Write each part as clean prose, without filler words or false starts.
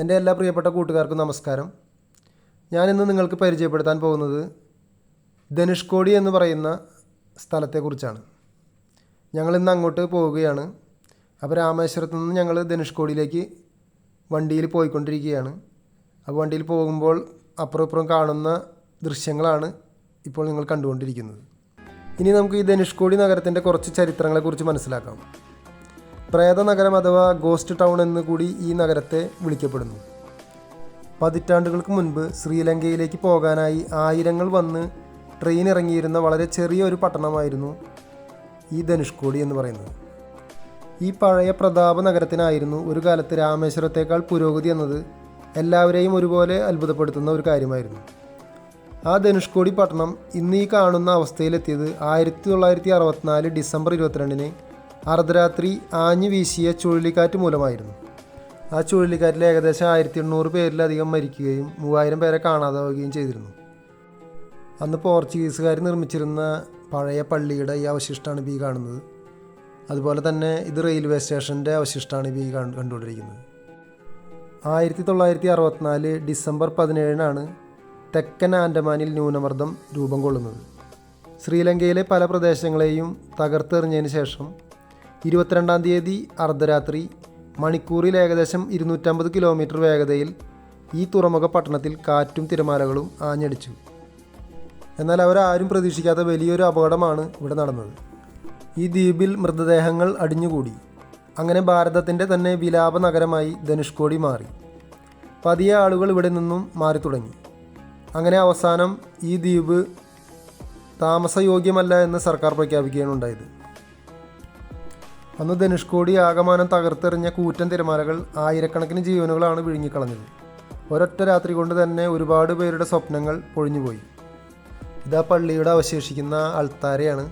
എൻ്റെ എല്ലാ പ്രിയപ്പെട്ട കൂട്ടുകാർക്കും നമസ്കാരം. ഞാനിന്ന് നിങ്ങൾക്ക് പരിചയപ്പെടുത്താൻ പോകുന്നത് ധനുഷ്കോടി എന്ന് പറയുന്ന സ്ഥലത്തെക്കുറിച്ചാണ്. ഞങ്ങളിന്ന് അങ്ങോട്ട് പോവുകയാണ്. അപ്പോൾ രാമേശ്വരത്ത് നിന്ന് ഞങ്ങൾ ധനുഷ്കോടിയിലേക്ക് വണ്ടിയിൽ പോയിക്കൊണ്ടിരിക്കുകയാണ്. അപ്പോൾ വണ്ടിയിൽ പോകുമ്പോൾ അപ്പുറം ഇപ്പുറം കാണുന്ന ദൃശ്യങ്ങളാണ് ഇപ്പോൾ നിങ്ങൾ കണ്ടുകൊണ്ടിരിക്കുന്നത്. ഇനി നമുക്ക് ഈ ധനുഷ്കോടി നഗരത്തിൻ്റെ കുറച്ച് ചരിത്രങ്ങളെക്കുറിച്ച് മനസ്സിലാക്കാം. പ്രേത നഗരം അഥവാ ഗോസ്റ്റ് ടൗൺ എന്ന് കൂടി ഈ നഗരത്തെ വിളിക്കപ്പെടുന്നു. പതിറ്റാണ്ടുകൾക്ക് മുൻപ് ശ്രീലങ്കയിലേക്ക് പോകാനായി ആയിരങ്ങൾ വന്ന് ട്രെയിൻ ഇറങ്ങിയിരുന്ന വളരെ ചെറിയൊരു പട്ടണമായിരുന്നു ഈ ധനുഷ്കോടി എന്ന് പറയുന്നത്. ഈ പഴയ പ്രതാപ നഗരത്തിനായിരുന്നു ഒരു കാലത്ത് രാമേശ്വരത്തേക്കാൾ പുരോഗതി എന്നത് എല്ലാവരെയും ഒരുപോലെ അത്ഭുതപ്പെടുത്തുന്ന ഒരു കാര്യമായിരുന്നു. ആ ധനുഷ്കോടി പട്ടണം ഇന്ന് ഈ കാണുന്ന അവസ്ഥയിലെത്തിയത് 1964 ഡിസംബർ 22 അർദ്ധരാത്രി ആഞ്ഞു വീശിയ ചുഴലിക്കാറ്റ് മൂലമായിരുന്നു. ആ ചുഴലിക്കാറ്റിൽ ഏകദേശം 1800 പേരിലധികം മരിക്കുകയും 3000 പേരെ കാണാതാവുകയും ചെയ്തിരുന്നു. അന്ന് പോർച്ചുഗീസുകാർ നിർമ്മിച്ചിരുന്ന പഴയ പള്ളിയുടെ ഈ അവശിഷ്ടമാണ് ഇപ്പോൾ ഈ കാണുന്നത്. അതുപോലെ തന്നെ ഇത് റെയിൽവേ സ്റ്റേഷൻ്റെ അവശിഷ്ടമാണ് ഇപ്പോൾ ഈ കണ്ടുകൊണ്ടിരിക്കുന്നത്. 1964 ഡിസംബർ 17 തെക്കൻ ആൻഡമാനിൽ ന്യൂനമർദ്ദം രൂപം കൊള്ളുന്നത്. ശ്രീലങ്കയിലെ പല പ്രദേശങ്ങളെയും തകർത്തെറിഞ്ഞതിന് ശേഷം 22-ാം തീയതി അർദ്ധരാത്രി മണിക്കൂറിൽ ഏകദേശം 250 കിലോമീറ്റർ വേഗതയിൽ ഈ തുറമുഖ പട്ടണത്തിൽ കാറ്റും തിരമാലകളും ആഞ്ഞടിച്ചു. എന്നാൽ അവരാരും പ്രതീക്ഷിക്കാത്ത വലിയൊരു അപകടമാണ് ഇവിടെ നടന്നത്. ഈ ദ്വീപിൽ മൃതദേഹങ്ങൾ അടിഞ്ഞുകൂടി. അങ്ങനെ ഭാരതത്തിൻ്റെ തന്നെ വിലാപ നഗരമായി ധനുഷ്കോടി മാറി. പതിയെ ആളുകൾ ഇവിടെ നിന്നും മാറി തുടങ്ങി. അങ്ങനെ അവസാനം ഈ ദ്വീപ് താമസയോഗ്യമല്ല എന്ന് സർക്കാർ പ്രഖ്യാപിക്കുകയാണ് ഉണ്ടായത്. അന്ന് ധനുഷ്കോടി ആകമാനം തകർത്തെറിഞ്ഞ കൂറ്റൻ തിരമാലകൾ ആയിരക്കണക്കിന് ജീവനുകളാണ് വിഴുങ്ങിക്കളഞ്ഞത്. ഒരൊറ്റ രാത്രി കൊണ്ട് തന്നെ ഒരുപാട് പേരുടെ സ്വപ്നങ്ങൾ പൊഴിഞ്ഞുപോയി. ഇതാ പള്ളിയുടെ അവശേഷിക്കുന്ന അൾത്താരയാണ്.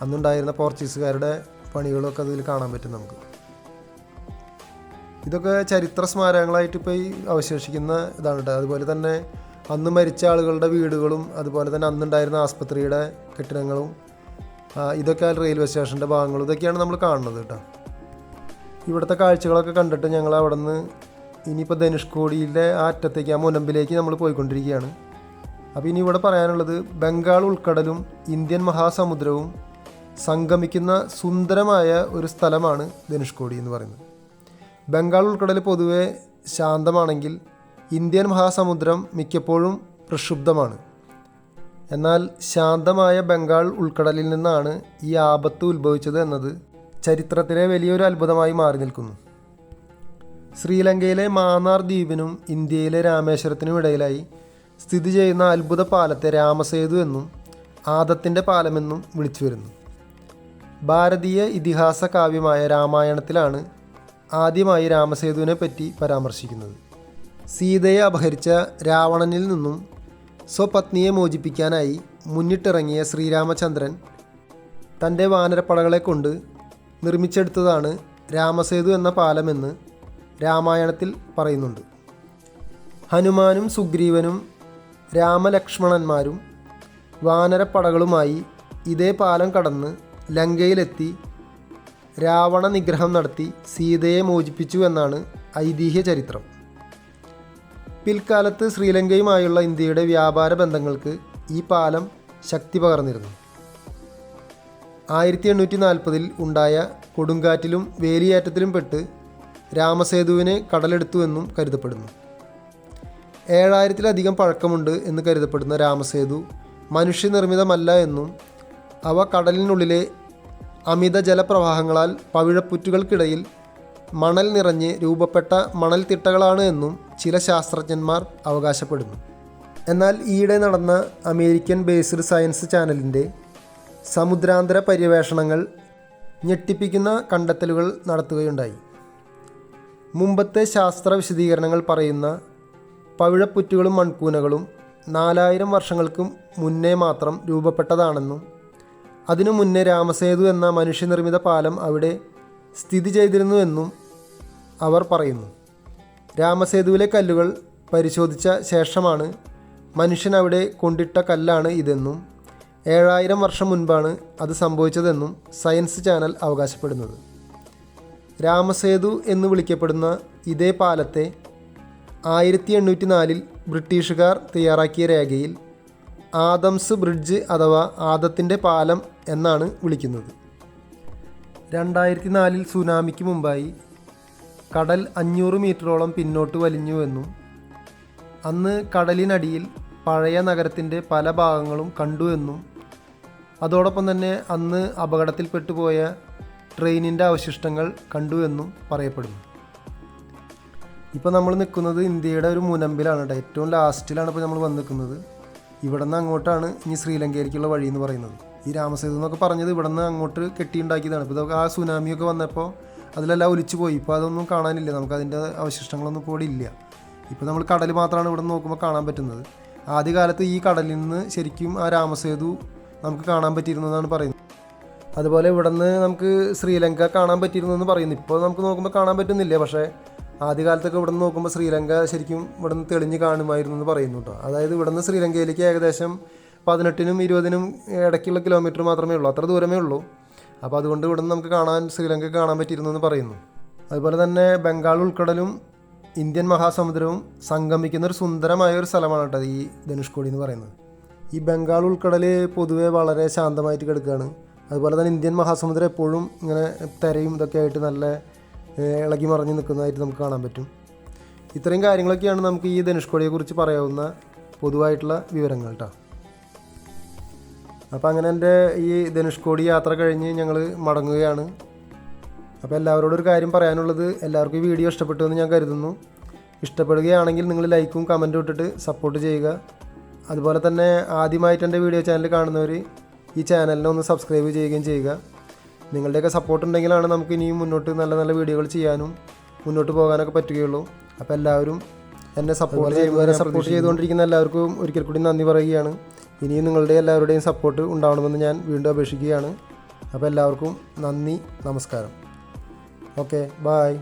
അന്നുണ്ടായിരുന്ന പോർച്ചുഗീസുകാരുടെ പണികളൊക്കെ അതിൽ കാണാൻ പറ്റും നമുക്ക്. ഇതൊക്കെ ചരിത്ര സ്മാരകങ്ങളായിട്ട് ഇപ്പോൾ ഈ അവശേഷിക്കുന്ന ഇതാണ് കേട്ടോ. അതുപോലെ തന്നെ അന്ന് മരിച്ച ആളുകളുടെ വീടുകളും അതുപോലെ തന്നെ അന്നുണ്ടായിരുന്ന ആസ്പത്രിയുടെ കെട്ടിടങ്ങളും ഇതൊക്കെ റെയിൽവേ സ്റ്റേഷൻ്റെ ഭാഗങ്ങളും ഇതൊക്കെയാണ് നമ്മൾ കാണുന്നത് കേട്ടോ. ഇവിടുത്തെ കാഴ്ചകളൊക്കെ കണ്ടിട്ട് ഞങ്ങൾ അവിടെ നിന്ന് ഇനിയിപ്പോൾ ധനുഷ്കോടിയിലെ ആ അറ്റത്തേക്ക് ആ മുനമ്പിലേക്ക് നമ്മൾ പോയിക്കൊണ്ടിരിക്കുകയാണ്. അപ്പോൾ ഇനി ഇവിടെ പറയാനുള്ളത് ബംഗാൾ ഉൾക്കടലും ഇന്ത്യൻ മഹാസമുദ്രവും സംഗമിക്കുന്ന സുന്ദരമായ ഒരു സ്ഥലമാണ് ധനുഷ്കോടി എന്ന് പറയുന്നത്. ബംഗാൾ ഉൾക്കടൽ പൊതുവെ ശാന്തമാണെങ്കിൽ ഇന്ത്യൻ മഹാസമുദ്രം മിക്കപ്പോഴും പ്രക്ഷുബ്ധമാണ്. എന്നാൽ ശാന്തമായ ബംഗാൾ ഉൾക്കടലിൽ നിന്നാണ് ഈ ആപത്ത് ഉത്ഭവിച്ചത് എന്നത് ചരിത്രത്തിലെ വലിയൊരു അത്ഭുതമായി മാറി നിൽക്കുന്നു. ശ്രീലങ്കയിലെ മാന്നാർ ദ്വീപിനും ഇന്ത്യയിലെ രാമേശ്വരത്തിനും ഇടയിലായി സ്ഥിതി ചെയ്യുന്ന അത്ഭുത പാലത്തെ രാമസേതു എന്നും ആദത്തിൻ്റെ പാലമെന്നും വിളിച്ചു വരുന്നു. ഭാരതീയ ഇതിഹാസ കാവ്യമായ രാമായണത്തിലാണ് ആദ്യമായി രാമസേതുവിനെ പറ്റി പരാമർശിക്കുന്നത്. സീതയെ അപഹരിച്ച രാവണനിൽ നിന്നും സ്വപത്നിയെ മോചിപ്പിക്കാനായി മുന്നിട്ടിറങ്ങിയ ശ്രീരാമചന്ദ്രൻ തൻ്റെ വാനരപ്പടകളെ കൊണ്ട് നിർമ്മിച്ചെടുത്തതാണ് രാമസേതു എന്ന പാലമെന്ന് രാമായണത്തിൽ പറയുന്നുണ്ട്. ഹനുമാനും സുഗ്രീവനും രാമലക്ഷ്മണന്മാരും വാനരപ്പടകളുമായി ഇതേ പാലം കടന്ന് ലങ്കയിലെത്തി രാവണ നിഗ്രഹം നടത്തി സീതയെ മോചിപ്പിച്ചു എന്നാണ് ഐതിഹ്യ ചരിത്രം. പിൽക്കാലത്ത് ശ്രീലങ്കയുമായുള്ള ഇന്ത്യയുടെ വ്യാപാര ബന്ധങ്ങൾക്ക് ഈ പാലം ശക്തി പകർന്നിരുന്നു. 1840 ഉണ്ടായ കൊടുങ്കാറ്റിലും വേലിയേറ്റത്തിലും പെട്ട് രാമസേതുവിനെ കടലെടുത്തുവെന്നും കരുതപ്പെടുന്നു. 7000-ലധികം പഴക്കമുണ്ട് എന്ന് കരുതപ്പെടുന്ന രാമസേതു മനുഷ്യനിർമ്മിതമല്ല എന്നും അവ കടലിനുള്ളിലെ അമിത ജലപ്രവാഹങ്ങളാൽ പവിഴപ്പുറ്റുകൾക്കിടയിൽ മണൽ നിറഞ്ഞ് രൂപപ്പെട്ട മണൽത്തിട്ടകളാണ് എന്നും ചില ശാസ്ത്രജ്ഞന്മാർ അവകാശപ്പെടുന്നു. എന്നാൽ ഈയിടെ നടന്ന അമേരിക്കൻ ബേസ്ഡ് സയൻസ് ചാനലിൻ്റെ സമുദ്രാന്തര പര്യവേഷണങ്ങൾ ഞെട്ടിപ്പിക്കുന്ന കണ്ടെത്തലുകൾ നടത്തുകയുണ്ടായി. മുമ്പത്തെ ശാസ്ത്ര വിശദീകരണങ്ങൾ പറയുന്ന പവിഴപ്പുറ്റുകളും മൺകൂനകളും 4000 വർഷങ്ങൾക്ക് മുന്നേ മാത്രം രൂപപ്പെട്ടതാണെന്നും അതിനു മുന്നേ രാമസേതു എന്ന മനുഷ്യനിർമ്മിത പാലം അവിടെ സ്ഥിതി ചെയ്തിരുന്നുവെന്നും അവർ പറയുന്നു. രാമസേതുവിലെ കല്ലുകൾ പരിശോധിച്ച ശേഷമാണ് മനുഷ്യൻ അവിടെ കൊണ്ടിട്ട കല്ലാണ് ഇതെന്നും 7000 വർഷം മുൻപാണ് അത് സംഭവിച്ചതെന്നും സയൻസ് ചാനൽ അവകാശപ്പെടുന്നത്. രാമസേതു എന്ന് വിളിക്കപ്പെടുന്ന ഇതേ പാലത്തെ 1804 ബ്രിട്ടീഷുകാർ തയ്യാറാക്കിയ രേഖയിൽ ആദംസ് ബ്രിഡ്ജ് അഥവാ ആദത്തിൻ്റെ പാലം എന്നാണ് വിളിക്കുന്നത്. 2004 സുനാമിക്ക് മുമ്പായി കടൽ 500 മീറ്ററോളം പിന്നോട്ട് വലിഞ്ഞുവെന്നും അന്ന് കടലിനടിയിൽ പഴയ നഗരത്തിൻ്റെ പല ഭാഗങ്ങളും കണ്ടുവെന്നും അതോടൊപ്പം തന്നെ അന്ന് അപകടത്തിൽപ്പെട്ടുപോയ ട്രെയിനിൻ്റെ അവശിഷ്ടങ്ങൾ കണ്ടുവെന്നും പറയപ്പെടുന്നു. ഇപ്പോൾ നമ്മൾ നിൽക്കുന്നത് ഇന്ത്യയുടെ ഒരു മുനമ്പിലാണ് കേട്ടോ. ഏറ്റവും ലാസ്റ്റിലാണ് ഇപ്പോൾ നമ്മൾ വന്ന് നിൽക്കുന്നത്. ഇവിടെ നിന്ന് അങ്ങോട്ടാണ് ഇനി ശ്രീലങ്കയിലേക്കുള്ള വഴി എന്ന് പറയുന്നത്. ഈ രാമസേതു എന്നൊക്കെ പറഞ്ഞത് ഇവിടെ നിന്ന് അങ്ങോട്ട് കെട്ടിയുണ്ടാക്കിയതാണ്. ഇപ്പോൾ ഇതൊക്കെ ആ സുനാമിയൊക്കെ വന്നപ്പോൾ അതിലെല്ലാം ഒലിച്ചു പോയി. ഇപ്പോൾ അതൊന്നും കാണാനില്ല, നമുക്കതിൻ്റെ അവശിഷ്ടങ്ങളൊന്നും ഇപ്പോൾ ഇവിടെ ഇല്ല. ഇപ്പോൾ നമ്മൾ കടൽ മാത്രമാണ് ഇവിടെ നോക്കുമ്പോൾ കാണാൻ പറ്റുന്നത്. ആദ്യകാലത്ത് ഈ കടലിൽ നിന്ന് ശരിക്കും ആ രാമസേതു നമുക്ക് കാണാൻ പറ്റിയിരുന്നതാണ് പറയുന്നത്. അതുപോലെ ഇവിടെ നിന്ന് നമുക്ക് ശ്രീലങ്ക കാണാൻ പറ്റിയിരുന്നു എന്ന് പറയുന്നു. ഇപ്പോൾ നമുക്ക് നോക്കുമ്പോൾ കാണാൻ പറ്റുന്നില്ല, പക്ഷേ ആദ്യകാലത്തൊക്കെ ഇവിടെ നിന്ന് നോക്കുമ്പോൾ ശ്രീലങ്ക ശരിക്കും ഇവിടെ നിന്ന് തെളിഞ്ഞ് കാണുമായിരുന്നു എന്ന് പറയുന്നു കേട്ടോ. അതായത് ഇവിടെ നിന്ന് ശ്രീലങ്കയിലേക്ക് ഏകദേശം 18-നും 20-നും ഇടയ്ക്കുള്ള കിലോമീറ്റർ മാത്രമേ ഉള്ളൂ, അത്ര ദൂരമേ ഉള്ളൂ. അപ്പോൾ അതുകൊണ്ട് ഇവിടെ നിന്ന് നമുക്ക് ശ്രീലങ്ക കാണാൻ പറ്റിയിരുന്നു എന്ന് പറയുന്നു. അതുപോലെ തന്നെ ബംഗാൾ ഉൾക്കടലും ഇന്ത്യൻ മഹാസമുദ്രവും സംഗമിക്കുന്ന ഒരു സുന്ദരമായ ഒരു സ്ഥലമാണ് കേട്ടോ ഈ ധനുഷ്കോടി എന്ന് പറയുന്നത്. ഈ ബംഗാൾ ഉൾക്കടൽ പൊതുവെ വളരെ ശാന്തമായിട്ട് കിടക്കുകയാണ്. അതുപോലെ തന്നെ ഇന്ത്യൻ മഹാസമുദ്രം എപ്പോഴും ഇങ്ങനെ തിരയും ഇതൊക്കെ ആയിട്ട് നല്ല ഇളകി മറിഞ്ഞ് നിൽക്കുന്നതായിട്ട് നമുക്ക് കാണാൻ പറ്റും. ഇത്രയും കാര്യങ്ങളൊക്കെയാണ് നമുക്ക് ഈ ധനുഷ്കോടിയെക്കുറിച്ച് പറയാവുന്ന പൊതുവായിട്ടുള്ള വിവരങ്ങൾ കേട്ടോ. അപ്പോൾ അങ്ങനെ എൻ്റെ ഈ ധനുഷ്കോടി യാത്ര കഴിഞ്ഞ് ഞങ്ങൾ മടങ്ങുകയാണ്. അപ്പോൾ എല്ലാവരോടും ഒരു കാര്യം പറയാനുള്ളത്, എല്ലാവർക്കും ഈ വീഡിയോ ഇഷ്ടപ്പെട്ടു എന്ന് ഞാൻ കരുതുന്നു. ഇഷ്ടപ്പെടുകയാണെങ്കിൽ നിങ്ങൾ ലൈക്കും കമൻറ്റും ഇട്ടിട്ട് സപ്പോർട്ട് ചെയ്യുക. അതുപോലെ തന്നെ ആദ്യമായിട്ട് എൻ്റെ വീഡിയോ ചാനൽ കാണുന്നവർ ഈ ചാനലിനെ ഒന്ന് സബ്സ്ക്രൈബ് ചെയ്യുകയും ചെയ്യുക. നിങ്ങളുടെയൊക്കെ സപ്പോർട്ട് ഉണ്ടെങ്കിലാണ് നമുക്ക് ഇനിയും മുന്നോട്ട് നല്ല നല്ല വീഡിയോകൾ ചെയ്യാനും മുന്നോട്ട് പോകാനൊക്കെ പറ്റുകയുള്ളൂ. അപ്പോൾ എല്ലാവരും എന്നെ സപ്പോർട്ട് ചെയ്തുകൊണ്ടിരിക്കുന്ന എല്ലാവർക്കും ഒരിക്കൽ കൂടി നന്ദി പറയുകയാണ്. ഇനിയും നിങ്ങളുടെ എല്ലാവരുടെയും സപ്പോർട്ട് ഉണ്ടാവണമെന്ന് ഞാൻ വീണ്ടും അപേക്ഷിക്കുകയാണ്. അപ്പോൾ എല്ലാവർക്കും നന്ദി, നമസ്കാരം. Okay, bye.